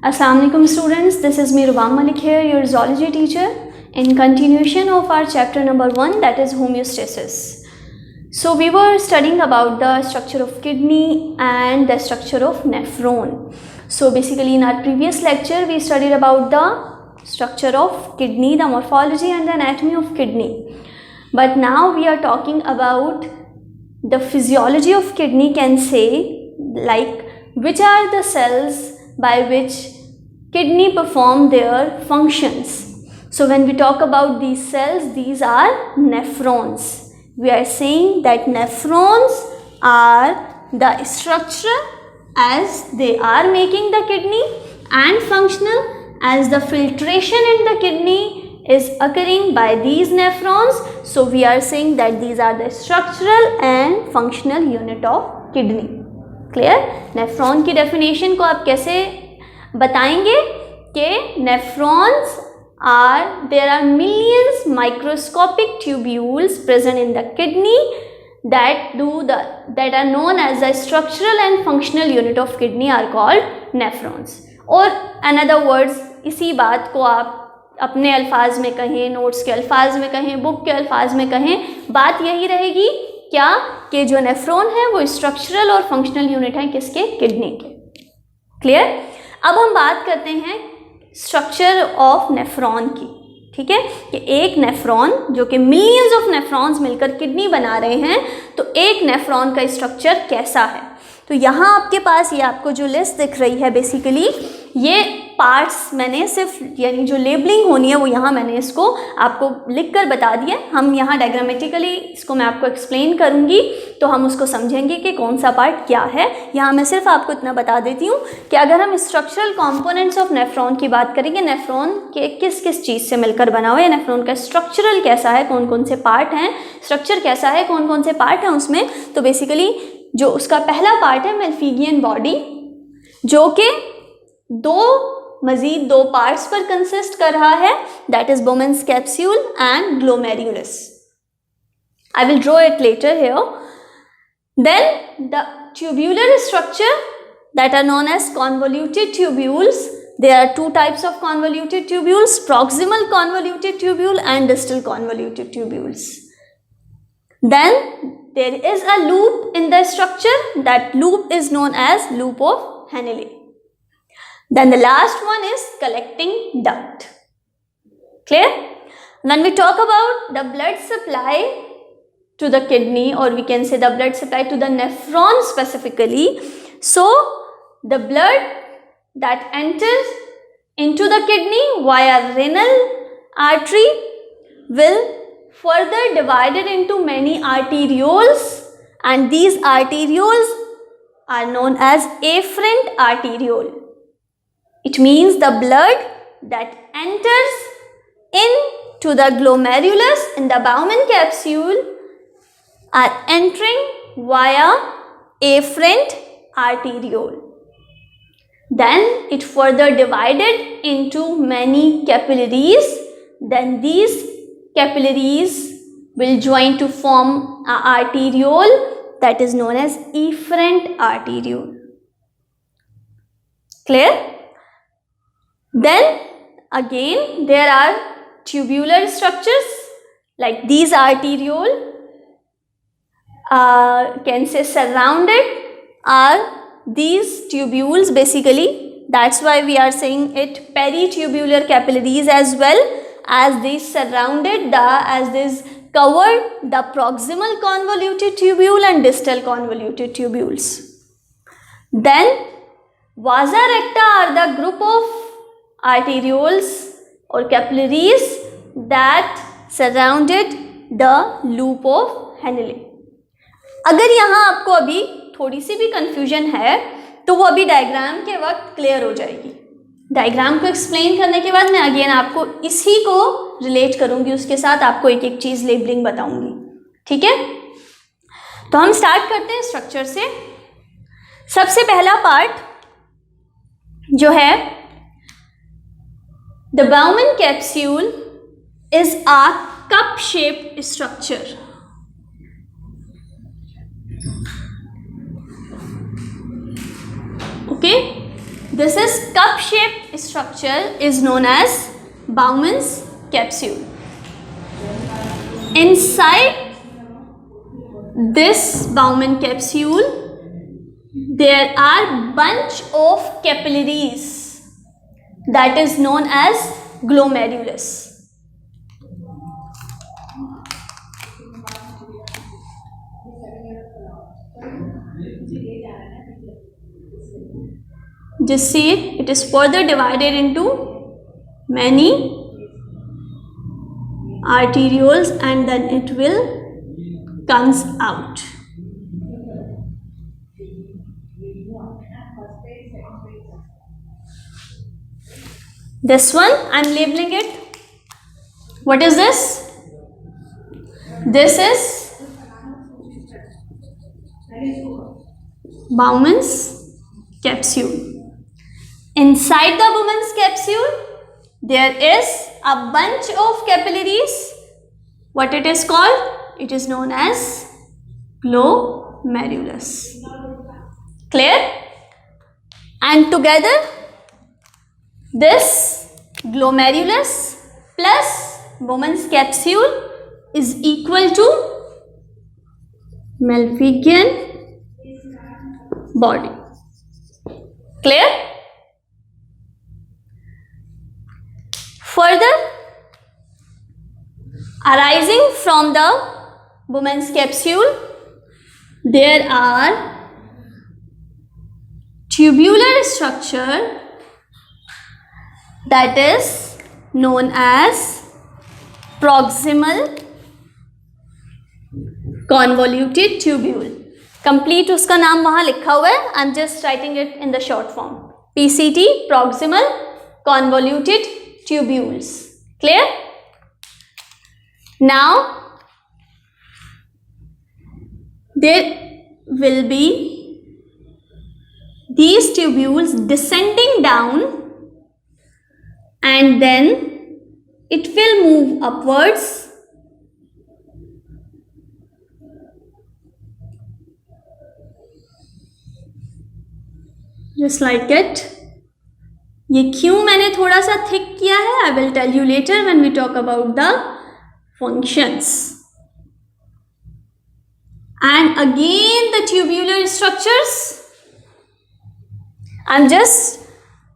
Assalamu alaikum students, this is me Rubam Malik here, your zoology teacher, in continuation of our chapter number 1, that is homeostasis. So we were studying about the structure of kidney and the structure of nephron. So basically in our previous lecture we studied about the structure of kidney, the morphology and the anatomy of kidney. But now we are talking about the physiology of kidney, can say like which are the cells by which kidney perform their functions. So when we talk about these cells, these are nephrons. We are saying that nephrons are the structure as they are making the kidney and functional as the filtration in the kidney is occurring by these nephrons. So we are saying that these are the structural and functional unit of kidney. Clear? Nephron की definition को आप कैसे बताएंगे कि nephrons are there are millions microscopic tubules present in the kidney that are known as the structural and functional unit of kidney are called nephrons. और another words, इसी बात को आप अपने अल्फाज में कहें, नोट्स के अल्फाज में कहें, बुक के अल्फाज में कहें, बात यही रहेगी क्या कि जो नेफ्रॉन है वो स्ट्रक्चरल और फंक्शनल यूनिट है किसके? किडनी के. क्लियर? अब हम बात करते हैं स्ट्रक्चर ऑफ नेफ्रॉन की. ठीक है, कि एक नेफ्रॉन जो कि मिलियंस ऑफ नेफ्रॉन्स मिलकर किडनी बना रहे हैं, तो एक नेफ्रॉन का स्ट्रक्चर कैसा है. तो यहाँ आपके पास ये आपको जो लिस्ट दिख रही है, बेसिकली ये पार्ट्स मैंने सिर्फ यानी जो लेबलिंग होनी है वो यहाँ मैंने इसको आपको लिख कर बता दिया. हम यहाँ डायग्रामेटिकली इसको मैं आपको एक्सप्लेन करूँगी तो हम उसको समझेंगे कि कौन सा पार्ट क्या है. यहाँ मैं सिर्फ आपको इतना बता देती हूँ कि अगर हम स्ट्रक्चरल कंपोनेंट्स ऑफ नेफ्रॉन की बात करेंगे, नेफ्रॉन के किस किस चीज़ से मिलकर बना हुआ है, नेफ्रॉन का स्ट्रक्चरल कैसा है, कौन कौन से पार्ट हैं, स्ट्रक्चर कैसा है, कौन कौन से पार्ट हैं उसमें, तो बेसिकली जो उसका पहला पार्ट है मेल्फिगियन बॉडी, जो कि दो पार्ट्स पर कंसिस्ट कर रहा है, that is Bowman's capsule and glomerulus. I will draw it later here. Then the tubular structure that are known as convoluted tubules. There are two types of convoluted tubules, proximal convoluted tubule and distal convoluted tubules. Then there is a loop in the structure. That loop is known as loop of Henle. Then the last one is collecting duct. Clear? When we talk about the blood supply to the kidney, or we can say the blood supply to the nephron specifically, so the blood that enters into the kidney via renal artery will further divided into many arterioles, and these arterioles are known as afferent arteriole. It means the blood that enters into the glomerulus in the Bowman capsule are entering via afferent arteriole. Then it further divided into many capillaries. Then these capillaries will join to form an arteriole that is known as efferent arteriole. Clear? Then again there are tubular structures like these arteriole can say surrounded are these tubules basically. That's why we are saying it peritubular capillaries as well, as these surrounded as this covered the proximal convoluted tubule and distal convoluted tubules. Then vasa recta are the group of arterioles or capillaries that surrounded the loop of Henle. अगर यहाँ आपको अभी थोड़ी सी भी confusion है तो वो अभी डायग्राम के वक्त क्लियर हो जाएगी. डायग्राम को एक्सप्लेन करने के बाद मैं अगेन आपको इसी को रिलेट करूँगी, उसके साथ आपको एक एक चीज़ लेबलिंग बताऊँगी. ठीक है, तो हम स्टार्ट करते हैं स्ट्रक्चर से. सबसे पहला पार्ट जो है the Bowman capsule is a cup shaped structure. Okay, This is cup-shaped structure is known as Bowman's capsule. Inside this Bowman capsule, there are bunch of capillaries that is known as glomerulus. Just see it, it is further divided into many arterioles and then it will comes out. This one I am labeling it. What is this? This is Bowman's capsule. Inside the Bowman's capsule, there is a bunch of capillaries. What it is called? It is known as glomerulus. Clear? And together, this glomerulus plus Bowman's capsule is equal to Malpighian body. Clear? Further, arising from the Bowman's capsule, there are tubular structure that is known as proximal convoluted tubule. Complete उसका नाम वहाँ लिखा हुआ है. I am just writing it in the short form. PCT, proximal convoluted tubules. Clear? Now, there will be these tubules descending down and then it will move upwards just like it. ये क्यों मैंने थोड़ा सा thick किया है, I will tell you later when we talk about the functions. And again the tubular structures, I'm just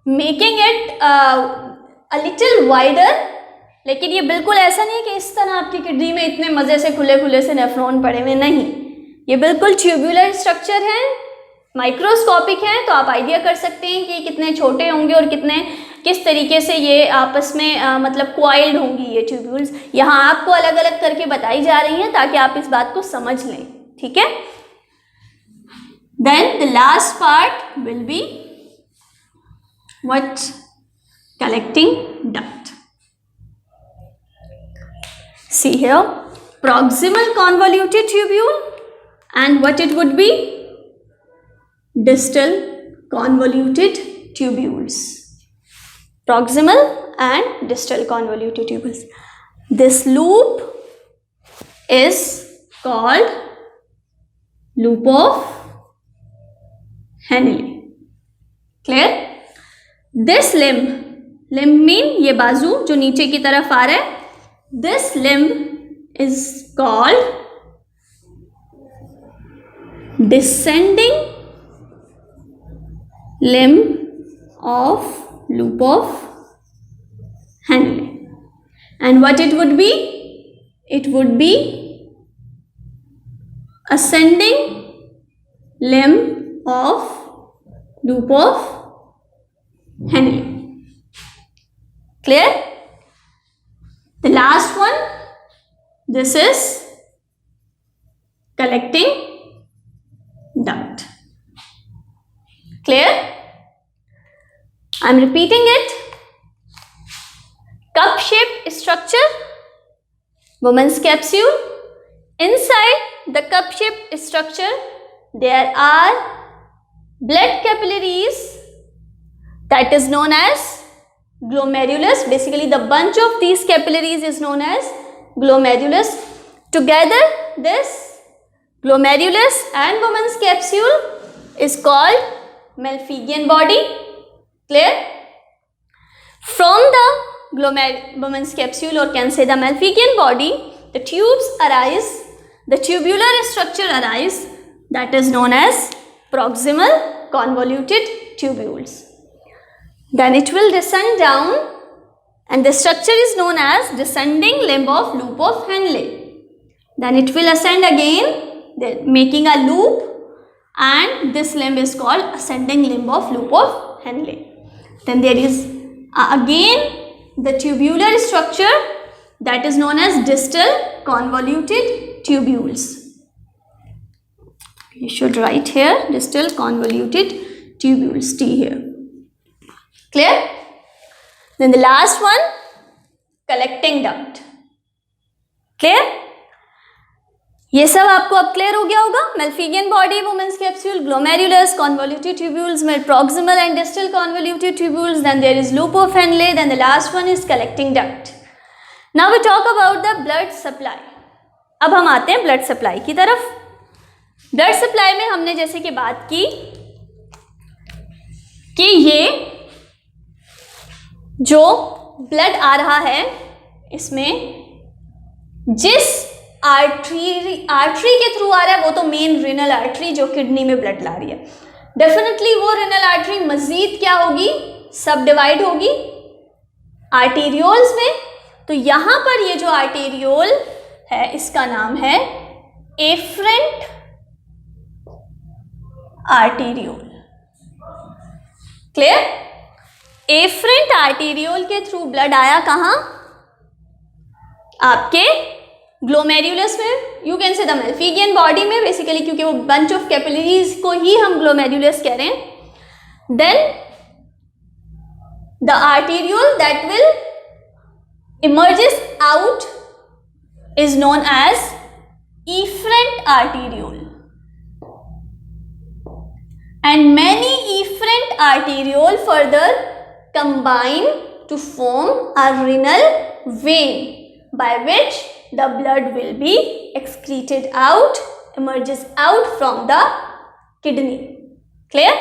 making it a little wider. लेकिन ये बिल्कुल ऐसा नहीं है कि इस तरह आपकी किडनी में इतने मज़े से खुले खुले से नेफ्रॉन पड़े हुए, नहीं. ये बिल्कुल ट्यूबुलर स्ट्रक्चर है, माइक्रोस्कोपिक है, तो आप आइडिया कर सकते हैं कि कितने छोटे होंगे और कितने किस तरीके से ये आपस में मतलब क्वाइल्ड होंगी ये ट्यूब्यूल्स. यहाँ आपको अलग अलग करके बताई जा रही हैं ताकि आप इस बात को समझ लें. ठीक है. Then the last part will be what? Collecting duct. See here, proximal convoluted tubule and what it would be? Distal convoluted tubules. Proximal and distal convoluted tubules. This loop is called loop of Henle. Clear? This limb mean ये बाजू जो नीचे की तरफ आ रहा है, this limb is called descending limb of loop of Henle. And what it would be? It would be ascending limb of loop of Henle. Clear? The last one, this is collecting duct. Clear? I am repeating it. Cup-shaped structure, Bowman's capsule. Inside the cup-shaped structure, there are blood capillaries that is known as glomerulus. Basically, the bunch of these capillaries is known as glomerulus. Together, this glomerulus and Bowman's capsule is called Malpighian body. Clear? From the Bowman's capsule, or can say the Malpighian body, the tubes arise, the tubular structure arise, that is known as proximal convoluted tubules. Then it will descend down, and the structure is known as descending limb of loop of Henle. Then it will ascend again, making a loop, and this limb is called ascending limb of loop of Henle. Then there is again the tubular structure, that is known as distal convoluted tubules. You should write here distal convoluted tubules, T here. Clear? Then the last one, collecting duct. Clear? ये सब आपको अब clear हो गया होगा. Malpighian body, Bowman's capsule, glomerulus, convoluted tubules, proximal and distal convoluted tubules. Then there is loop of Henle. Then the last one is collecting duct. Now we talk about the blood supply. अब हम आते हैं blood supply की तरफ. Blood supply में हमने जैसे कि बात की कि ये जो ब्लड आ रहा है, इसमें जिस आर्टरी के थ्रू आ रहा है वो तो मेन रिनल आर्टरी जो किडनी में ब्लड ला रही है. डेफिनेटली वो रिनल आर्टरी मजीद क्या होगी, सब डिवाइड होगी आर्टेरियोल्स में. तो यहां पर ये जो आर्टेरियोल है इसका नाम है afferent arteriole. Clear? Afferent arteriole के थ्रू ब्लड आया कहां, आपके ग्लोमेरुलस में, you can say the Malpighian body में बेसिकली, क्योंकि वो बंच ऑफ कैपिलरीज को ही हम ग्लोमेरुलस कह रहे हैं. Then the arteriole that will emerges out is known as efferent arteriole, and many efferent arteriole further combine to form a renal vein by which the blood will be excreted out, emerges out from the kidney. Clear?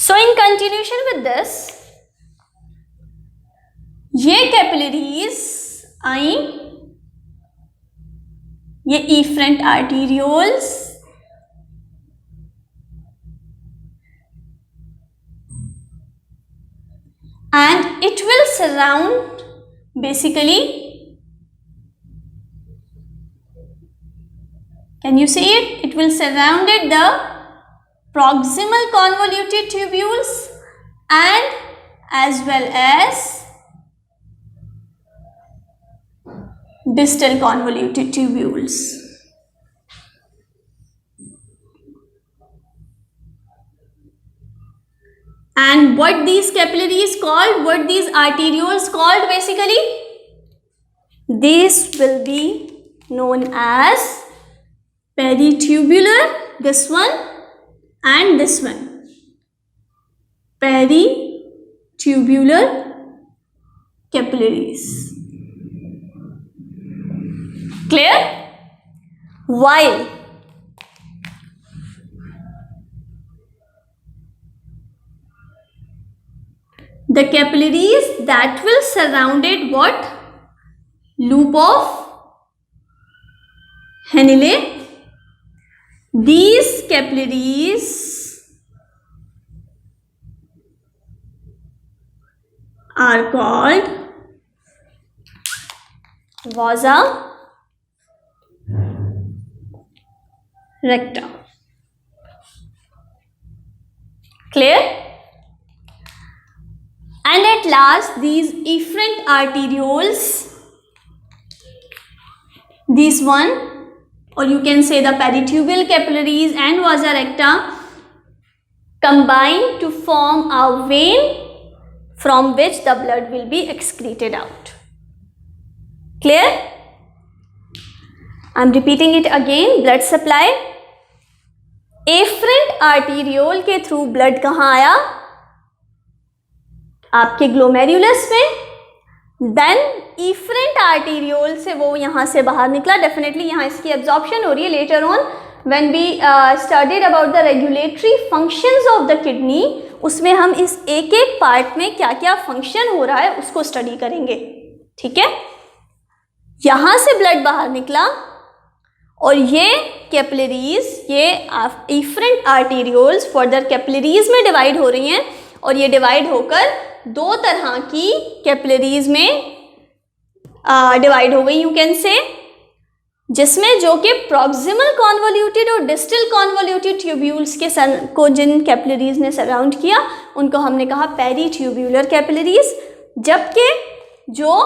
So in continuation with this, ये capillaries आई, ये efferent arterioles, and it will surround basically, can you see it? It will surround it the proximal convoluted tubules and as well as distal convoluted tubules. And what these capillaries called, what these arterioles called basically, these will be known as peritubular, this one and this one, peritubular capillaries. Clear? While the capillaries that will surround it, what? Loop of Henle. These capillaries are called vasa recta. Clear? And at last, these efferent arterioles, this one, or you can say the peritubular capillaries and vasa recta, combine to form a vein from which the blood will be excreted out. Clear? I am repeating it again. Blood supply, efferent arteriole के through blood कहाँ आया, आपके glomerulus में. Then efferent arteriole से वो यहाँ से बाहर निकला. डेफिनेटली यहाँ इसकी एब्जॉर्प्शन हो रही है. Later on when we studied about the regulatory functions of the kidney, उसमें हम इस एक एक पार्ट में क्या क्या फंक्शन हो रहा है उसको स्टडी करेंगे, ठीक है। यहाँ से ब्लड बाहर निकला और ये कैपिलरीज, ये एफरेंट आर्टेरियोल्स फर्दर कैपिलरीज में डिवाइड हो रही हैं और ये डिवाइड होकर दो तरह की कैपिलरीज में डिवाइड हो गई, यू कैन से, जिसमें जो कि प्रॉक्सिमल कॉन्वोल्यूटेड और डिस्टल कॉन्वोल्यूटेड ट्यूब्यूल्स के को जिन कैपिलरीज ने सराउंड किया उनको हमने कहा पेरी ट्यूब्यूलर कैपिलरीज, जबकि जो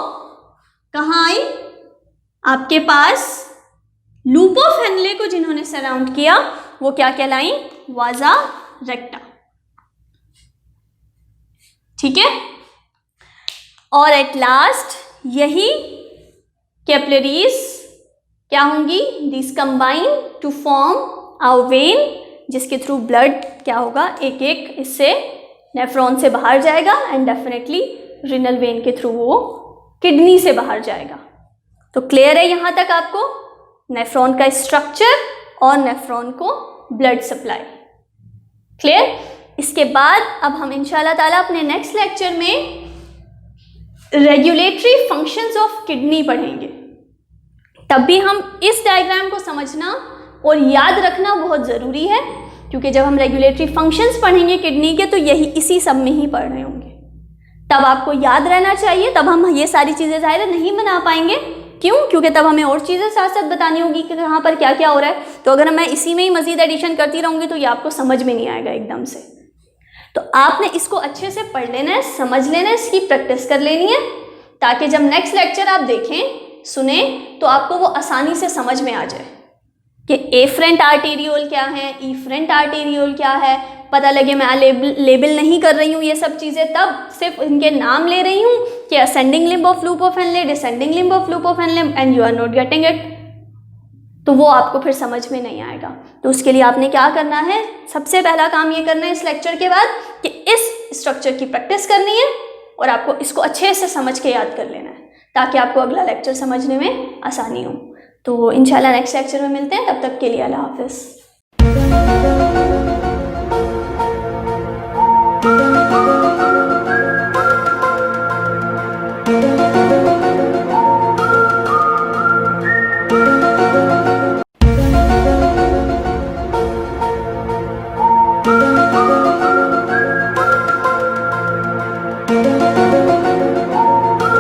कहाँ आई आपके पास लूप ऑफ हेनले को जिन्होंने सराउंड किया वो क्या कहलाई, वाजा रेक्टा, ठीक है। और एट लास्ट यही कैपिलरीज क्या होंगी, this combine to form a vein, जिसके थ्रू ब्लड क्या होगा, एक एक इससे नेफ्रॉन से बाहर जाएगा एंड डेफिनेटली रिनल वेन के थ्रू वो किडनी से बाहर जाएगा। तो क्लियर है यहाँ तक आपको नेफ्रॉन का स्ट्रक्चर और नेफ्रॉन को ब्लड सप्लाई, क्लियर। इसके बाद अब हम इंशाल्लाह ताला अपने नेक्स्ट लेक्चर में रेगुलेटरी फंक्शंस ऑफ किडनी पढ़ेंगे। तब भी हम इस डायग्राम को समझना और याद रखना बहुत ज़रूरी है, क्योंकि जब हम रेगुलेटरी फंक्शंस पढ़ेंगे किडनी के तो यही इसी सब में ही पढ़ रहे होंगे, तब आपको याद रहना चाहिए। तब हम ये सारी चीज़ें ज़ाहिर है नहीं बना पाएंगे, क्यों, क्योंकि तब हमें और चीज़ें साथ साथ बतानी होगी कि कहाँ पर क्या क्या हो रहा है। तो अगर मैं इसी में ही मज़ीद एडिशन करती रहूँगी तो ये आपको समझ में नहीं आएगा एकदम से। तो आपने इसको अच्छे से पढ़ लेना है, समझ लेना है, इसकी प्रैक्टिस कर लेनी है, ताकि जब नेक्स्ट लेक्चर आप देखें सुने तो आपको वो आसानी से समझ में आ जाए कि एफरेंट आर्टेरियोल क्या है, इफरेंट आर्टेरियोल क्या है, पता लगे मैं लेबल नहीं कर रही हूँ ये सब चीज़ें, तब सिर्फ इनके नाम ले रही हूँ कि ascending limb of loop of Henle, descending limb of loop of Henle, and you are not getting it, तो वो आपको फिर समझ में नहीं आएगा। तो उसके लिए आपने क्या करना है, सबसे पहला काम ये करना है इस लेक्चर के बाद कि इस स्ट्रक्चर की प्रैक्टिस करनी है और आपको इसको अच्छे से समझ के याद कर लेना है, ताकि आपको अगला लेक्चर समझने में आसानी हो। तो इंशाल्लाह नेक्स्ट लेक्चर में मिलते हैं, तब तक के लिए अल्लाह हाफिज़।